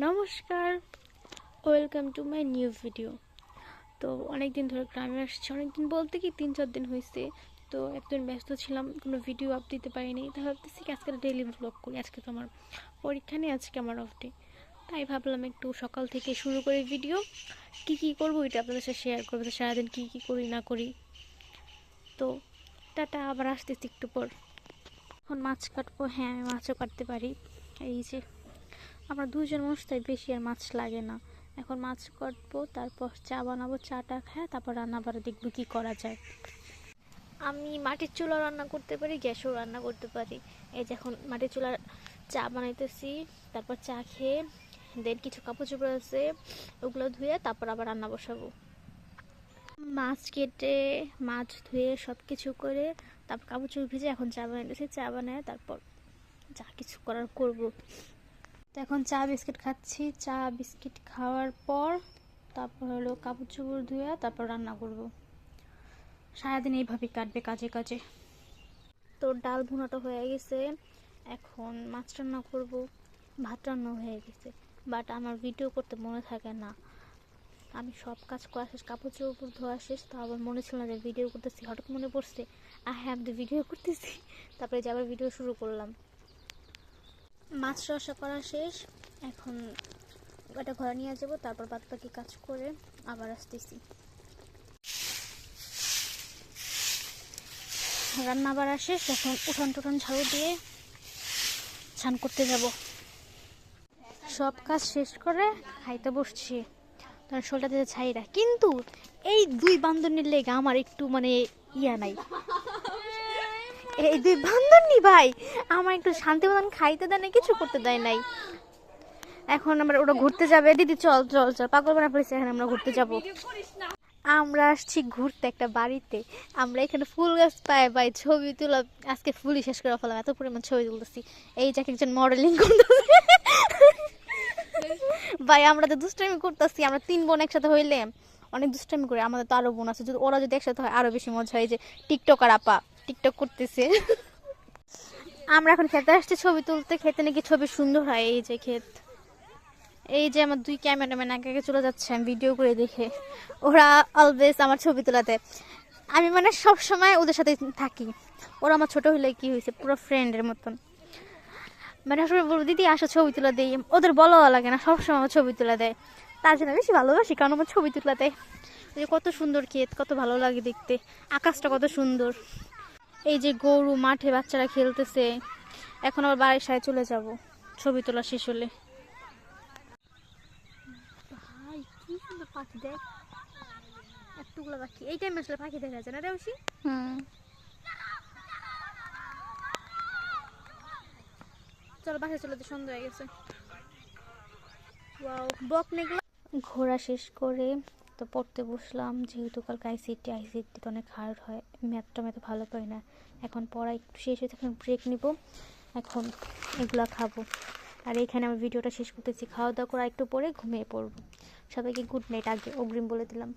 নমস্কার, welcome to my new video. তো অনেক দিন ধরে গ্রামে আসছি, অনেক দিন বলতে কি 3-4 দিন হয়েছে। তো একদিন ব্যস্ত ছিলাম, কোনো ভিডিও আপ দিতে পারিনি। তাই ভাবতেছি কি আজকে ডেইলি ব্লগ করি। আজকে তো আমার পরীক্ষা নেই, আজকে আমার অফ ডে। তাই ভাবলাম একটু সকাল থেকে শুরু করে ভিডিও কি করবো এটা আপনাদের সাথে শেয়ার করবো, সারাদিন কি করি না করি। তো টাটা, আবার আসতেছি একটু পর। এখন মাছ কাটবো। হ্যাঁ, আমি মাছও কাটতে পারি। এই যে আমরা দুজন মানুষ, তাই বেশি আর মাছ লাগে না। এখন মাছ কাটবো, তারপর চা বানাবো, চাটা খায় তারপর রান্না বাড়া দেখবো কী করা যায়। আমি মাটির চুলা রান্না করতে পারি, গ্যাসও রান্না করতে পারি। এই যে এখন মাটির চুলার চা বানাইতেছি, তারপর চা খেয়ে দেন কিছু কাপড় চোপড় আছে ওগুলো ধুয়ে তারপর আবার রান্না বসাবো। মাছ কেটে মাছ ধুয়ে সব কিছু করে তারপর কাপড় চোপড় ভিজে এখন চা বানাইতেছি। চা বানায় তারপর যা কিছু করার করবো। তো এখন চা বিস্কিট খাচ্ছি। চা বিস্কিট খাওয়ার পর তারপর হলো কাপড় চোপড় ধুয়ে তারপর রান্না করব। সারাদিন এইভাবেই কাটবে কাজে কাজে। তো ডাল ভুনাটা হয়ে গেছে, এখন মাছ রান্না করব। ভাত রান্না হয়ে গেছে, বাট আমার ভিডিও করতে মনে থাকে না। আমি সব কাজ করা শেষ, কাপড় চোপড় ধোয়া শেষ, তো আবার মনে ছিল না যে ভিডিও করতেছি। হঠাৎ মনে পড়ছে হ্যাঁ আমি তো ভিডিও করতেছি, তারপরে যে আবার ভিডিও শুরু করলাম। মাছ রসা করা শেষ, এখন এটা ঘরে নিয়ে যাবো, তারপর বাদ বাকি কাজ করে আবার আসতেছি। রান্না বাড়া শেষ, এখন উঠান টুঠান ঝাড়ু দিয়ে স্নান করতে যাব। সব কাজ শেষ করে খাইতে বসছি, তার শোলটা দিতে ছাইরা। কিন্তু এই দুই বান্ধবীর লেগে আমার একটু ইয়া নাই। এই দুই বান্ধবী ভাই আমার একটু শান্তি মতন খাইতে দেয় না, কিছু করতে দেয় নাই। এখন আমরা ওরা ঘুরতে যাবে। দিদি চল চল চল, পাগল বানা পড়েছে। এখন আমরা ঘুরতে যাব। আমরা আসছি ঘুরতে একটা বাড়িতে। আমরা এখানে ফুল গাছ পাই ছবি তোলা, আজকে ফুলই শেষ করে ফেলাম, এত পরিমাণ ছবি তুলতেছি। এই যে একজন মডেলিং করতেছে ভাই, আমরা তো দুষ্টামি করতেছি। আমরা 3 বোন একসাথে হইলে অনেক দুষ্টামি করি। আমাদের তো আরো বোন আছে, যদি ওরা যদি একসাথে হয় আরো বেশি মজা হয়। যে টিকটকার আপা টিকটক করতেছে। আমরা এখন খেতে আসছি ছবি তুলতে। খেতে নাকি ছবি সুন্দর হয়। এই যে ক্ষেত, এই যে আমার দুই ক্যামেরাম্যান একে একে চলে যাচ্ছে আমি ভিডিও করে দেখে। ওরা অলওয়েজ আমার ছবি তোলাতে, আমি সব সময় ওদের সাথে থাকি। ওরা আমার ছোট হইলে কি হয়েছে, পুরো ফ্রেন্ডের মতন। সবসময় বলবো দিদি আসো ছবি তুলা দেই, ওদের বলা লাগে না, সবসময় আমার ছবি তুলা দেয়। তার জন্য বেশি ভালোবাসি, কারণ আমার ছবি তুলা দেয়। এই কত সুন্দর ক্ষেত, কত ভালো লাগে দেখতে, আকাশটা কত সুন্দর। এই যে গরু মাঠে বাচ্চারা খেলতেছে। এখন আবার বাড়ির সাথে চলে যাব ছবি তোলা শেষ হলে। কি সুন্দর পাখি, দেখ এতগুলো পাখি। এই টাইমে আসলে পাখি দেখা যায় না রে ঐশী? চলো বাসায় চলে, তো সন্ধ্যা হয়ে গেছে। ওয়াও, বক নেগুলো। ঘোরা শেষ করে তো পড়তে বসলাম, যেহেতু কালকে আইসিটি তো অনেক হার্ড হয়। ম্যাথটা আমি এত ভালো পাই না। এখন পড়া একটু শেষ হয়েছে, এখন ব্রেক নিব। এখন এগুলা খাবো। আর এইখানে আমি ভিডিওটা শেষ করতেছি। খাওয়া দাওয়া করে একটু পরে ঘুমিয়ে পড়বো। সবাইকে গুড নাইট আগে অগ্রিম বলে দিলাম।